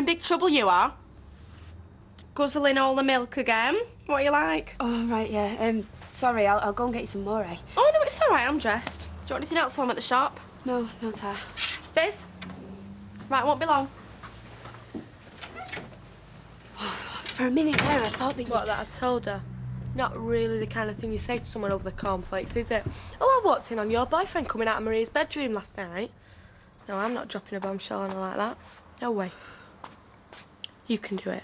in big trouble, you are. Guzzling all the milk again. What are you like? Oh, right, yeah. Sorry, I'll go and get you some more, eh? Oh, no, it's all right. I'm dressed. Do you want anything else while I'm at the shop? No, no, Ta. Fizz? Right, won't be long. For a minute there, I thought that you... What, that I told her? Not really the kind of thing you say to someone over the cornflakes, is it? Oh, I walked in on your boyfriend coming out of Maria's bedroom last night. No, I'm not dropping a bombshell on her like that. No way. You can do it.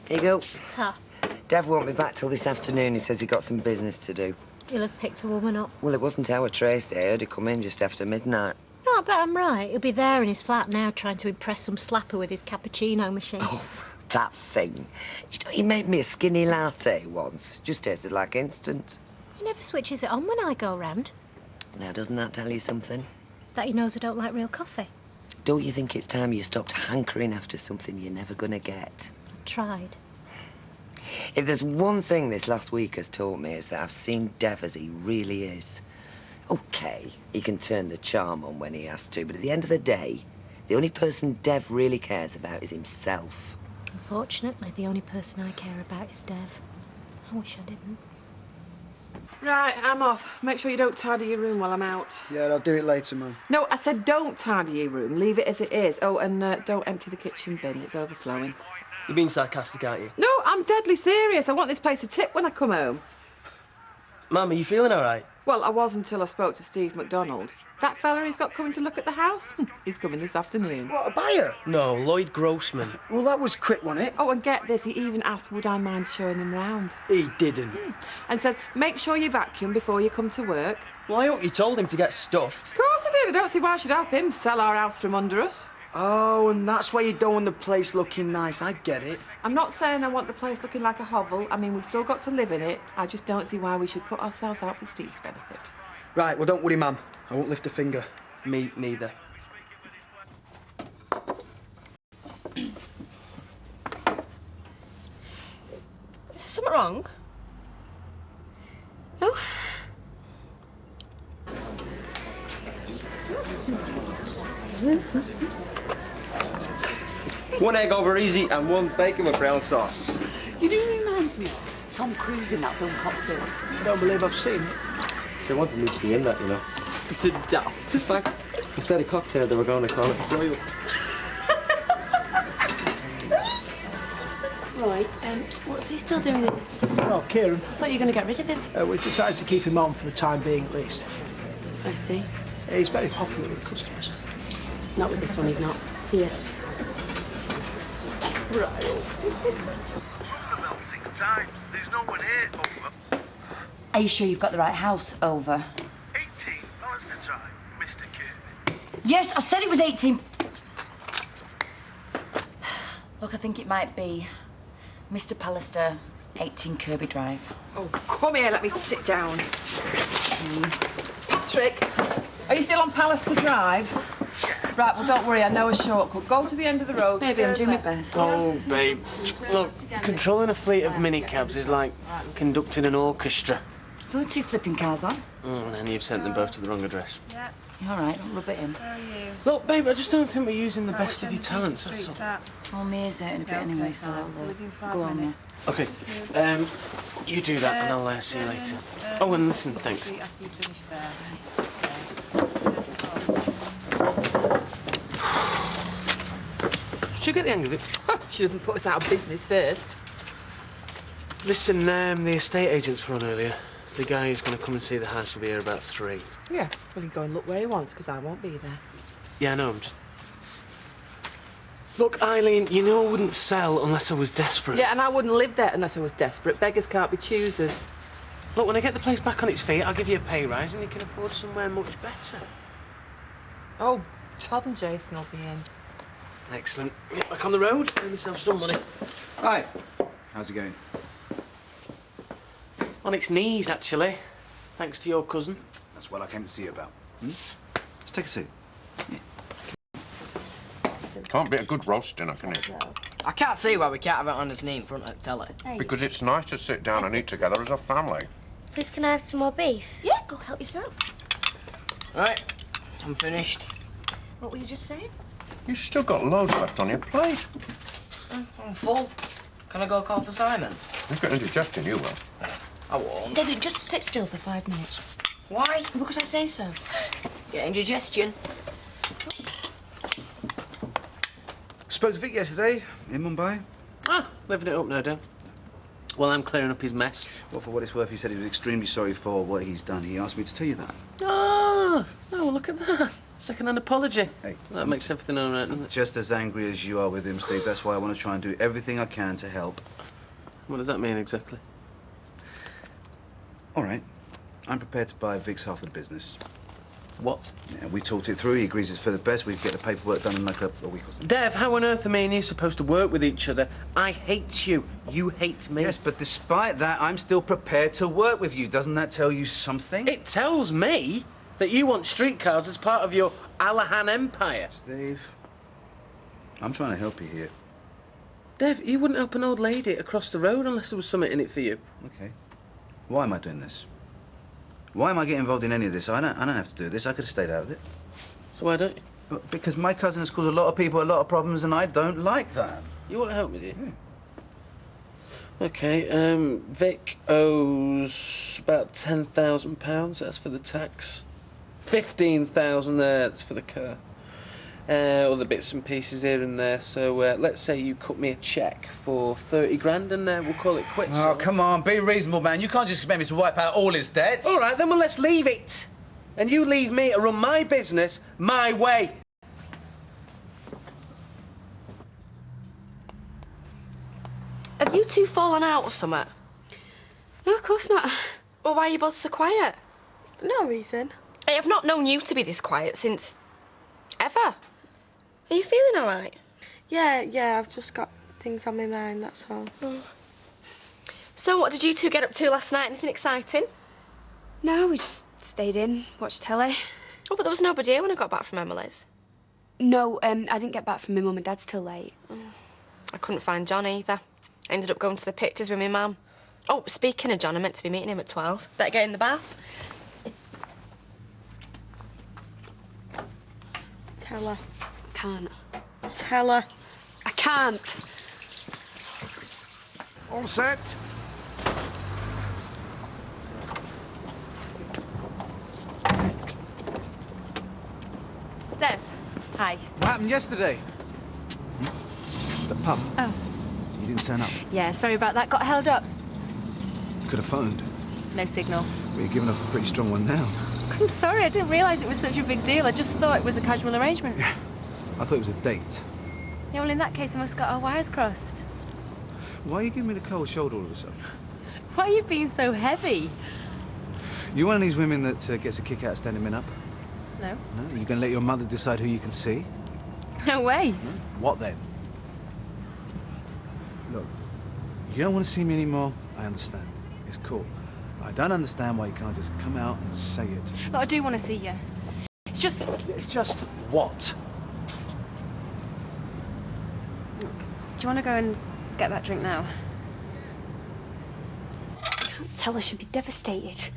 Here you go. Ta. Dev won't be back till this afternoon. He says he got some business to do. He'll have picked a woman up. Well, it wasn't our Tracy. I heard her come in just after midnight. No, I bet I'm right. He'll be there in his flat now trying to impress some slapper with his cappuccino machine. Oh, that thing. You know, he made me a skinny latte once. Just tasted like instant. He never switches it on when I go round. Now, doesn't that tell you something? That he knows I don't like real coffee. Don't you think it's time you stopped hankering after something you're never gonna get? I've tried. If there's one thing this last week has taught me, is that I've seen Dev as he really is. OK, he can turn the charm on when he has to, but at the end of the day, the only person Dev really cares about is himself. Unfortunately, the only person I care about is Dev. I wish I didn't. Right, I'm off. Make sure you don't tidy your room while I'm out. Yeah, I'll do it later, Mum. No, I said don't tidy your room. Leave it as it is. Oh, and don't empty the kitchen bin. It's overflowing. You're being sarcastic, aren't you? No, I'm deadly serious. I want this place a tip when I come home. Mum, are you feeling all right? Well, I was until I spoke to Steve McDonald. That fella he's got coming to look at the house? He's coming this afternoon. What, a buyer? No, Lloyd Grossman. Well, that was quick, wasn't it? Oh, and get this, he even asked would I mind showing him round. He didn't. And said, make sure you vacuum before you come to work. Well, I hope you told him to get stuffed. Of course I did. I don't see why I should help him sell our house from under us. Oh, and that's why you don't want the place looking nice. I get it. I'm not saying I want the place looking like a hovel. I mean, we've still got to live in it. I just don't see why we should put ourselves out for Steve's benefit. Right, well, don't worry, Mum. I won't lift a finger. Me neither. Is there something wrong? No? One egg over easy and one bacon with brown sauce. You know who he reminds me of? Tom Cruise in that film Cocktail. Don't believe I've seen it. They wanted me to be in that, you know. It's a daft. It's a fact. Instead of cocktail, they were going to call it foil. Right, what's he still doing here? Oh, Kieran. I thought you were going to get rid of him. We've decided to keep him on for the time being, at least. I see. He's very popular with customers. Not with this one, he's not. See ya. Right. Six times. There's no one here. Over. Are you sure you've got the right house? Over. 18 Pallister Drive, Mr. Kirby. Yes, I said it was 18. Look, I think it might be Mr. Pallister, 18 Kirby Drive. Oh, come here, let me sit down. Patrick, are you still on Pallister Drive? Right, well, don't worry, I know a shortcut. Go to the end of the road. Maybe I'm doing my best. Oh, babe. Look, controlling a fleet of minicabs is like conducting an orchestra. There's only 2 flipping cars on. And then you've sent them both to the wrong address. Yeah. All right, don't rub it in. Look, babe, I just don't think we're using the best of your talents, that's all. Oh, Mia's out in a bit anyway, so I'll go on, yeah. OK, you do that and I'll see you later. Oh, and listen, thanks. She'll get the hang of it. She doesn't put us out of business first. Listen, the estate agent's run earlier. The guy who's going to come and see the house will be here about 3. Yeah, well, he can go and look where he wants, because I won't be there. Yeah, I know, I'm just... Look, Eileen, you know I wouldn't sell unless I was desperate. Yeah, and I wouldn't live there unless I was desperate. Beggars can't be choosers. Look, when I get the place back on its feet, I'll give you a pay rise and you can afford somewhere much better. Oh, Todd and Jason will be in. Excellent. Get back on the road, earn myself some money. Hi. How's it going? On its knees, actually. Thanks to your cousin. That's what I came to see you about. Let's take a seat. Yeah. Can't be a good roast dinner, can it? I can't see why we can't have it on his knee in front of the telly. Because it's nice to sit down and eat together as a family. Please, can I have some more beef? Yeah, go help yourself. Right, I'm finished. What were you just saying? You've still got loads left on your plate. I'm full. Can I go call for Simon? You've got indigestion, you will. I won't. David, just sit still for 5 minutes. Why? Because I say so. Getting digestion. Spoke to Vic yesterday in Mumbai. Ah, living it up, no doubt. Well, I'm clearing up his mess. Well, for what it's worth, he said he was extremely sorry for what he's done. He asked me to tell you that. Oh, look at that. Second-hand apology. Hey, that makes everything all right, doesn't it? Just as angry as you are with him, Steve. That's why I want to try and do everything I can to help. What does that mean exactly? All right. I'm prepared to buy Vic's half of the business. What? Yeah, we talked it through. He agrees it's for the best. We can get the paperwork done in like a week or something. Dev, how on earth are me and you supposed to work with each other? I hate you. You hate me. Yes, but despite that, I'm still prepared to work with you. Doesn't that tell you something? It tells me that you want streetcars as part of your Alahan empire. Steve, I'm trying to help you here. Dev, you wouldn't help an old lady across the road unless there was something in it for you. Okay. Why am I doing this? Why am I getting involved in any of this? I don't have to do this. I could have stayed out of it. So why don't you? Well, because my cousin has caused a lot of people a lot of problems, and I don't like that. You want to help me, do you? Yeah. Okay, Vic owes about £10,000. That's for the tax. 15,000 there, that's for the car. Other bits and pieces here and there. So let's say you cut me a cheque for 30 grand and we'll call it quits. Oh, come on, be reasonable, man. You can't just expect me to wipe out all his debts. All right, then, well, let's leave it. And you leave me to run my business my way. Have you two fallen out or something? No, of course not. Well, why are you both so quiet? No reason. Hey, I've not known you to be this quiet since... ever. Are you feeling all right? Yeah, I've just got things on my mind, that's all. Oh. So what did you two get up to last night? Anything exciting? No, we just stayed in, watched telly. Oh, but there was nobody here when I got back from Emily's. No, I didn't get back from my mum and dad's till late. Oh. I couldn't find John either. I ended up going to the pictures with my mum. Oh, speaking of John, I meant to be meeting him at 12. Better get in the bath. Tell her. Can't. Tell her. I can't. All set? Dev, hi. What happened yesterday? The pub. Oh. You didn't turn up. Yeah, sorry about that. Got held up. You could have phoned. No signal. But you're giving off a pretty strong one now. I'm sorry, I didn't realise it was such a big deal. I just thought it was a casual arrangement. Yeah. I thought it was a date. Yeah, well, in that case, I must have got our wires crossed. Why are you giving me the cold shoulder all of a sudden? Why are you being so heavy? You one of these women that gets a kick out of standing men up? No. No? Are you going to let your mother decide who you can see? No way. No? What then? Look, you don't want to see me anymore. I understand. It's cool. I don't understand why you can't just come out and say it. Look, I do want to see you. It's just... It's just what? Do you want to go and get that drink now? I can't tell her she'll be devastated.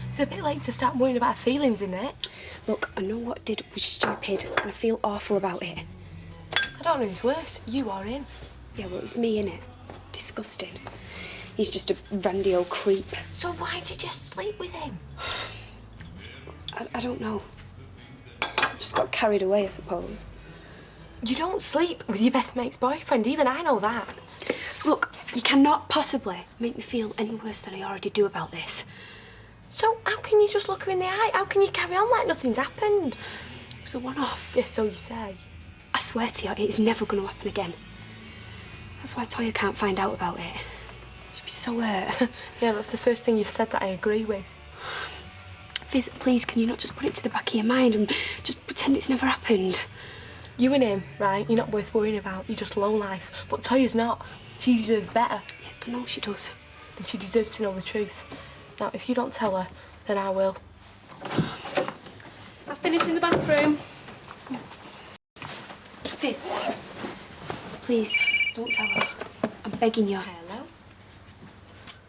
It's a bit late to start worrying about her feelings, isn't it? Look, I know what I did was stupid, and I feel awful about it. I don't know who's worse, you or him. Yeah, well, it's me, innit? Disgusting. He's just a randy old creep. So why did you sleep with him? I don't know. Just got carried away, I suppose. You don't sleep with your best mate's boyfriend, even I know that. Look, you cannot possibly make me feel any worse than I already do about this. So how can you just look her in the eye? How can you carry on like nothing's happened? It was a one-off. Yes, so you say. I swear to you, it is never going to happen again. That's why Toya can't find out about it. She'd be so hurt. Yeah, that's the first thing you've said that I agree with. Fizz, please, can you not just put it to the back of your mind and just pretend it's never happened? You and him, right, you're not worth worrying about. You're just low life. But Toya's not. She deserves better. Yeah, I know she does. And she deserves to know the truth. Now, if you don't tell her, then I will. I've finished in the bathroom. Fizz, please, don't tell her. I'm begging you. Hello?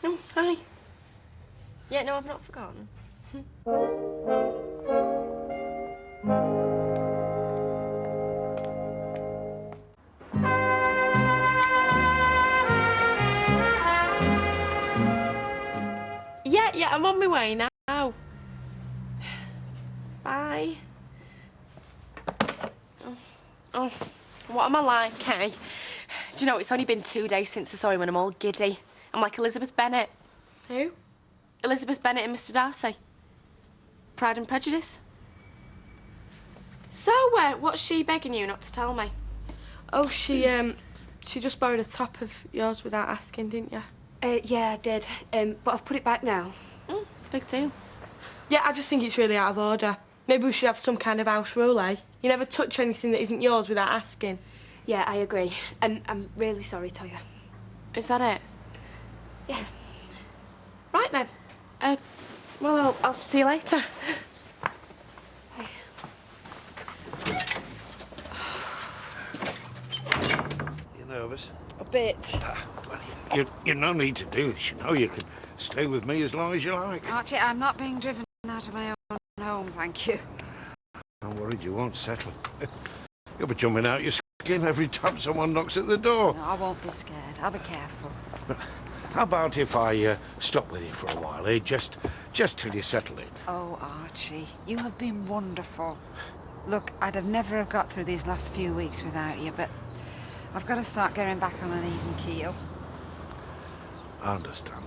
Oh, hi. Yeah, no, I've not forgotten. yeah, I'm on my way now. Bye. Oh, what am I like, eh? Do you know, it's only been 2 days since I saw him and I'm all giddy. I'm like Elizabeth Bennet. Who? Elizabeth Bennet and Mr. Darcy. Pride and Prejudice. So, what's she begging you not to tell me? Oh, she just borrowed a top of yours without asking, didn't you? Yeah, I did. But I've put it back now. It's a big deal. Yeah, I just think it's really out of order. Maybe we should have some kind of house rule, eh? You never touch anything that isn't yours without asking. Yeah, I agree. And I'm really sorry, Toya. Is that it? Yeah. Right then. Well, I'll see you later. You nervous? A bit. You no need to do this, you know. You can stay with me as long as you like. Archie, I'm not being driven out of my own home, thank you. I'm worried you won't settle. You'll be jumping out your skin every time someone knocks at the door. No, I won't be scared. I'll be careful. How about if I stop with you for a while, eh? Just till you settle in. Oh, Archie, you have been wonderful. Look, I'd have never got through these last few weeks without you, but I've got to start getting back on an even keel. I understand.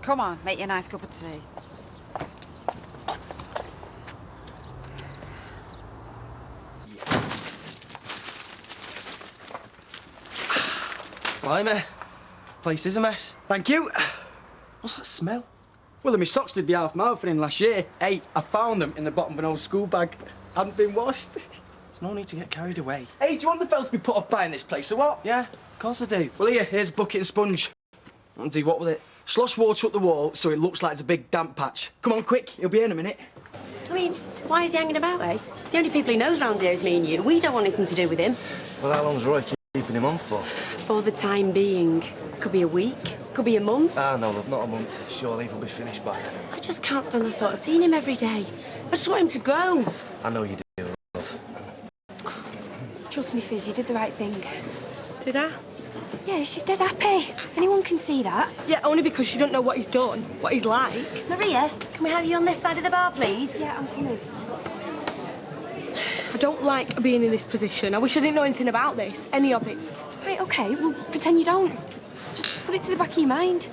Come on, make you a nice cup of tea. Blimey, place is a mess. Thank you. What's that smell? Well, my socks did be half mouth in last year. Hey, I found them in the bottom of an old school bag. Hadn't been washed. There's no need to get carried away. Hey, do you want the fellas to be put off buying this place or what? Yeah, of course I do. Well, here's a bucket and sponge. And do what with it? Slosh water up the wall so it looks like it's a big damp patch. Come on, quick. He'll be here in a minute. I mean, why is he hanging about, eh? The only people he knows round here is me and you. We don't want anything to do with him. Well, how long's Roy keeping him on for? For the time being. Could be a week, could be a month. Ah, no, love, not a month. Surely he'll be finished by then. I just can't stand the thought of seeing him every day. I just want him to grow. I know you do, love. Trust me, Fizz, you did the right thing. Did I? Yeah, she's dead happy. Anyone can see that. Yeah, only because she don't know what he's done, what he's like. Maria, can we have you on this side of the bar, please? Yeah, I'm coming. I don't like being in this position. I wish I didn't know anything about this, any of it. Right, OK, well, pretend you don't. Just put it to the back of your mind.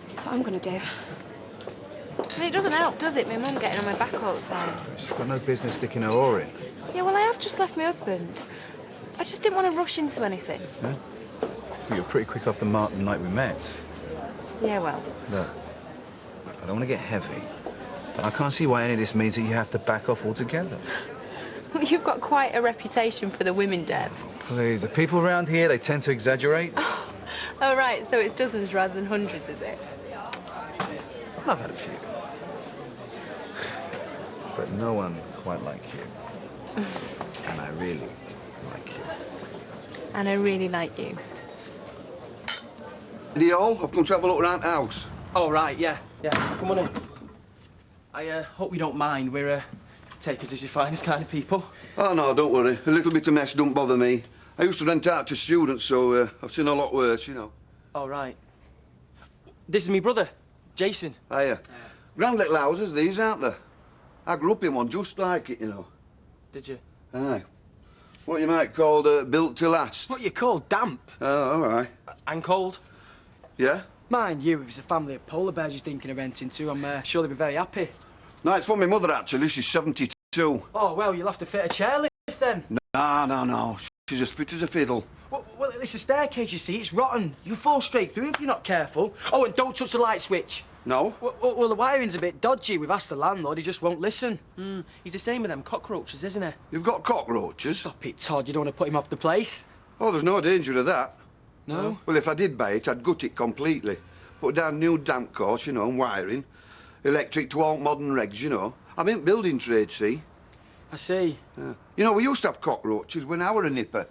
That's what I'm going to do. I mean, it doesn't help, does it? My mum getting on my back all the time. She's got no business sticking her oar in. Yeah, well, I have just left my husband. I just didn't want to rush into anything. Yeah? Well, you were pretty quick off the mark the night we met. Yeah, well. Look, I don't want to get heavy, but I can't see why any of this means that you have to back off altogether. Well, you've got quite a reputation for the women, Dev. Please, the people around here, they tend to exaggerate. Oh, right, so it's dozens rather than hundreds, is it? I've had a few. But no one quite like you. And I really like you. And I really like you. Ready all? I've come to have a look around the house. Oh, right, yeah. Come on in. I hope you don't mind. We're takers as you finest kind of people. Oh, no, don't worry. A little bit of mess don't bother me. I used to rent out to students, so I've seen a lot worse, you know. Oh, right. This is me brother, Jason. Hiya. Grand little houses, these, aren't they? I grew up in one just like it, you know. Did you? Aye. What you might call built to last. What you call damp? Oh, all right. And cold. Yeah? Mind you, if it's a family of polar bears you're thinking of renting to, I'm sure they'll be very happy. No, it's for my mother, actually. She's 72. Oh, well, you'll have to fit a chairlift then. No. She's as fit as a fiddle. Well, it's a staircase, you see. It's rotten. You fall straight through if you're not careful. Oh, and don't touch the light switch. No? Well, the wiring's a bit dodgy. We've asked the landlord. He just won't listen. He's the same with them cockroaches, isn't he? You've got cockroaches? Stop it, Todd. You don't want to put him off the place. Oh, there's no danger of that. No? Well, if I did buy it, I'd gut it completely. Put down new damp course, you know, and wiring. Electric to all modern regs, you know. I'm in building trade, see? I see. You know, we used to have cockroaches when I were a nipper.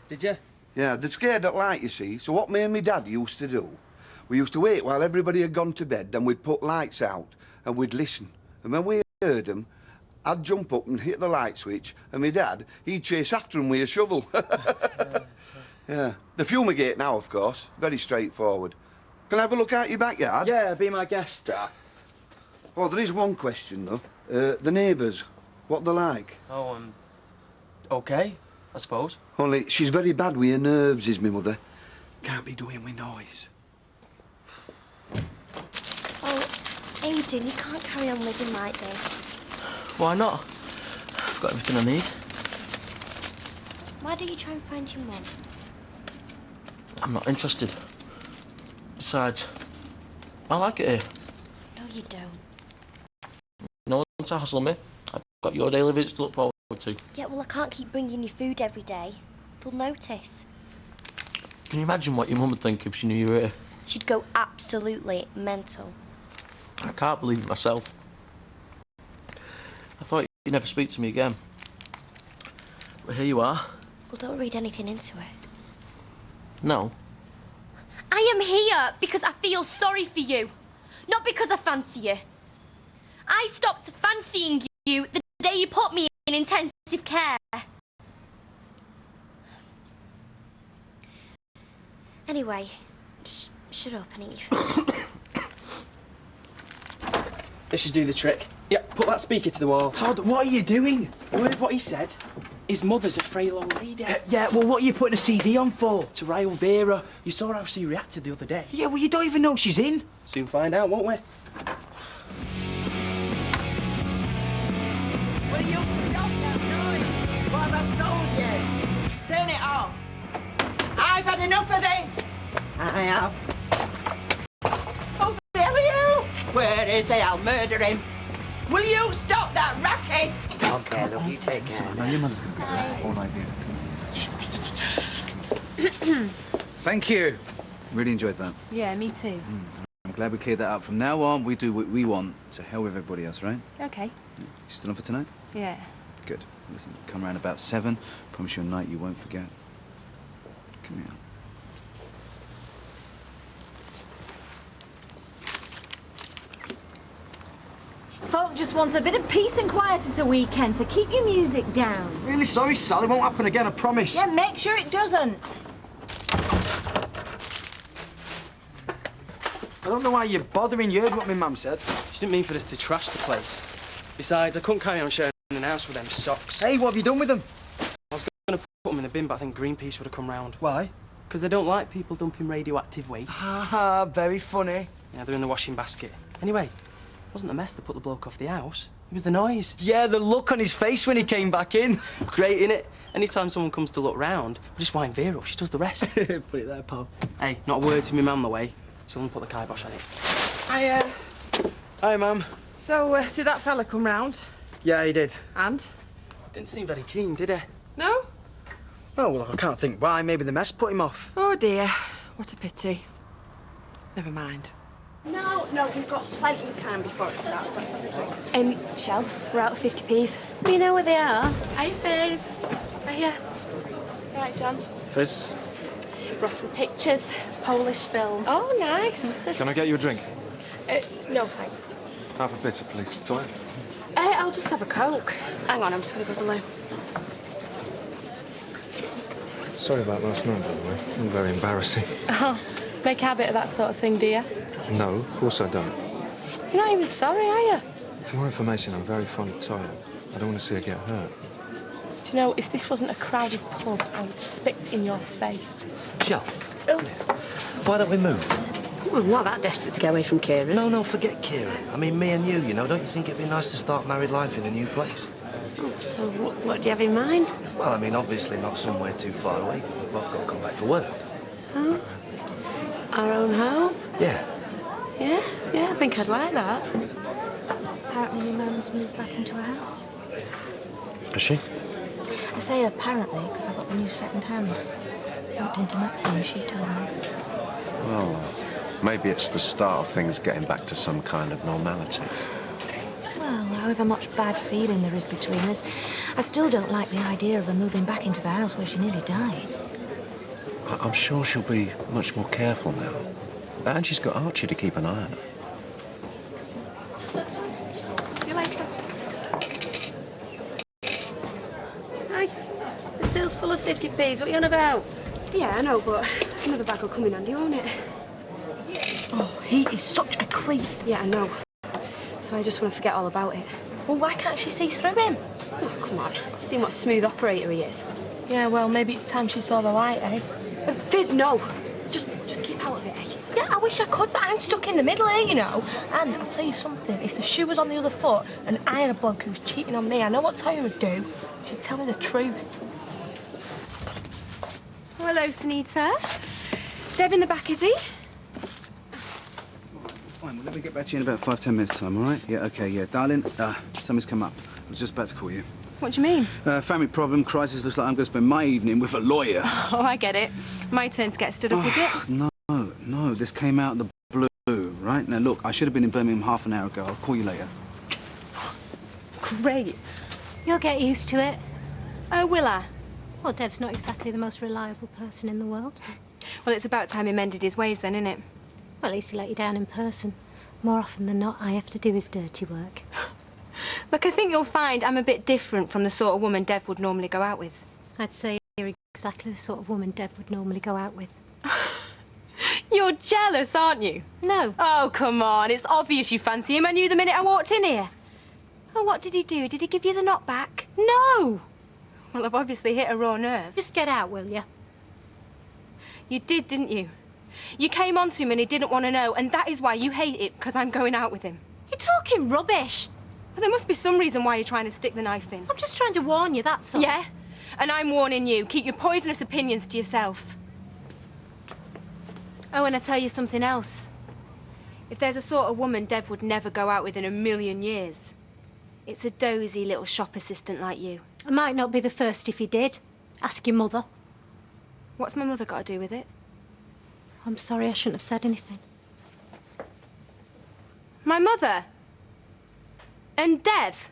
Did you? Yeah, they're scared at light, you see. So what me and me dad used to do, we used to wait while everybody had gone to bed, then we'd put lights out and we'd listen. And when we heard them, I'd jump up and hit the light switch, and my dad, he'd chase after them with a shovel. Yeah. The fumigate now, of course. Very straightforward. Can I have a look out your backyard? Yeah, be my guest. Oh, there is one question, though. The neighbours, what they're like. Oh, OK, I suppose. Only she's very bad with her nerves, is me mother. Can't be doing with noise. Oh, Aidan, you can't carry on living like this. Why not? I've got everything I need. Why don't you try and find your mum? I'm not interested. Besides, I like it here. No, you don't. No one to hassle me. I've got your daily visits to look forward to. Yeah, well, I can't keep bringing you food every day. They'll notice. Can you imagine what your mum would think if she knew you were here? She'd go absolutely mental. I can't believe it myself. I thought you'd never speak to me again. But here you are. Well, don't read anything into it. No. I am here because I feel sorry for you, not because I fancy you. I stopped fancying you the day you put me in intensive care. Anyway, just shut up and eat your food. This should do the trick. Yeah, put that speaker to the wall. Todd, what are you doing? You heard what he said? His mother's a frail old lady. Yeah, well, what are you putting a CD on for? To rile Vera. You saw how she reacted the other day. Yeah, well, you don't even know she's in. Soon find out, won't we? Will you stop that noise? What I've told you. Turn it off. I've had enough of this. I have. Who the hell are you? Where is he? I'll murder him. Will you stop that racket? Okay, love, you take care. No, your mother's going to be with us all night, dear. Thank you. Really enjoyed that. Yeah, me too. I'm glad we cleared that up. From now on, we do what we want. To hell with everybody else, right? Okay. You still on for tonight? Yeah. Good. Listen, come around about 7. Promise you a night you won't forget. Come here. Folk just want a bit of peace and quiet at a weekend, so keep your music down. Really sorry, Sal. It won't happen again, I promise. Yeah, make sure it doesn't. I don't know why you're bothering. You heard what my mum said. She didn't mean for us to trash the place. Besides, I couldn't carry on sharing an house with them socks. Hey, what have you done with them? I was going to put them in the bin, but I think Greenpeace would have come round. Why? Because they don't like people dumping radioactive waste. Haha, very funny. Yeah, they're in the washing basket. Anyway, it wasn't the mess that put the bloke off the house. It was the noise. Yeah, the look on his face when he came back in. Great, innit? Anytime someone comes to look round, we just wind Vera up. She does the rest. Put it there, pal. Hey, not a word to me man the way. Someone put the kibosh on it. Hi, Mum. So, did that fella come round? Yeah, he did. And? Didn't seem very keen, did he? No? Oh, well, I can't think why. Maybe the mess put him off. Oh, dear. What a pity. Never mind. No, we've got plenty of time before it starts. Let's have a drink. Shell, we're out of 50p's. Do you know where they are? Hi, Fizz. Hiya. Right, John. Fizz, We're off to the pictures. Polish film. Oh, nice. can I get you a drink? No, thanks. Half a bitter, please. Toy. I'll just have a Coke. Hang on, I'm just going to go below. Sorry about last night, by the way. Very embarrassing. Oh, make a habit of that sort of thing, do you? No, of course I don't. You're not even sorry, are you? For your information, I'm very fond of Toya. I don't want to see her get hurt. Do you know, if this wasn't a crowded pub, I would spit in your face. Jill, why don't we move? Well, I'm not that desperate to get away from Kieran. No, forget Kieran. I mean, me and you know, don't you think it'd be nice to start married life in a new place? Oh, so what do you have in mind? Well, I mean, obviously not somewhere too far away. We've both got to come back for work. Oh, our own home? Yeah. Yeah, I think I'd like that. Apparently your mum's moved back into a house. Is she? I say apparently because I got the new second hand. Walked into Maxine, she told me. Well, maybe it's the start of things getting back to some kind of normality. Well, however much bad feeling there is between us, I still don't like the idea of her moving back into the house where she nearly died. I'm sure she'll be much more careful now. And she's got Archie to keep an eye on her. See you later. Hi. The till's full of 50p's. What are you on about? Yeah, I know, but another bag will come in handy, won't it? Oh, he is such a creep. Yeah, I know. So I just want to forget all about it. Well, why can't she see through him? Oh, come on. You've seen what a smooth operator he is. Yeah, well, maybe it's time she saw the light, eh? Fizz, no. Just keep out of it, eh? Yeah, I wish I could, but I'm stuck in the middle here, you know. And I'll tell you something, if the shoe was on the other foot and I had a bloke who was cheating on me, I know what Toya would do. She'd tell me the truth. Oh, hello, Sunita. Dev in the back, is he? Fine, well, let me get back to you in about 5-10 minutes' time, all right? Yeah, okay, yeah. Darling, something's come up. I was just about to call you. What do you mean? Family problem, crisis. Looks like I'm going to spend my evening with a lawyer. Oh, I get it. My turn to get stood up, is it? No, this came out of the blue, right? Now, look, I should have been in Birmingham half an hour ago. I'll call you later. Great. You'll get used to it. Oh, will I? Well, Dev's not exactly the most reliable person in the world. Well, it's about time he mended his ways then, isn't it? Well, at least he let you down in person. More often than not, I have to do his dirty work. Look, I think you'll find I'm a bit different from the sort of woman Dev would normally go out with. I'd say you're exactly the sort of woman Dev would normally go out with. You're jealous, aren't you? No. Oh, come on. It's obvious you fancy him. I knew the minute I walked in here. Oh, what did he do? Did he give you the knock back? No! Well, I've obviously hit a raw nerve. Just get out, will you? You did, didn't you? You came on to him and he didn't want to know, and that is why you hate it, because I'm going out with him. You're talking rubbish. Well, there must be some reason why you're trying to stick the knife in. I'm just trying to warn you, that's all. Yeah? And I'm warning you. Keep your poisonous opinions to yourself. Oh, and I tell you something else. If there's a sort of woman Dev would never go out with in a million years, it's a dozy little shop assistant like you. I might not be the first if he did. Ask your mother. What's my mother got to do with it? I'm sorry, I shouldn't have said anything. My mother? And Dev?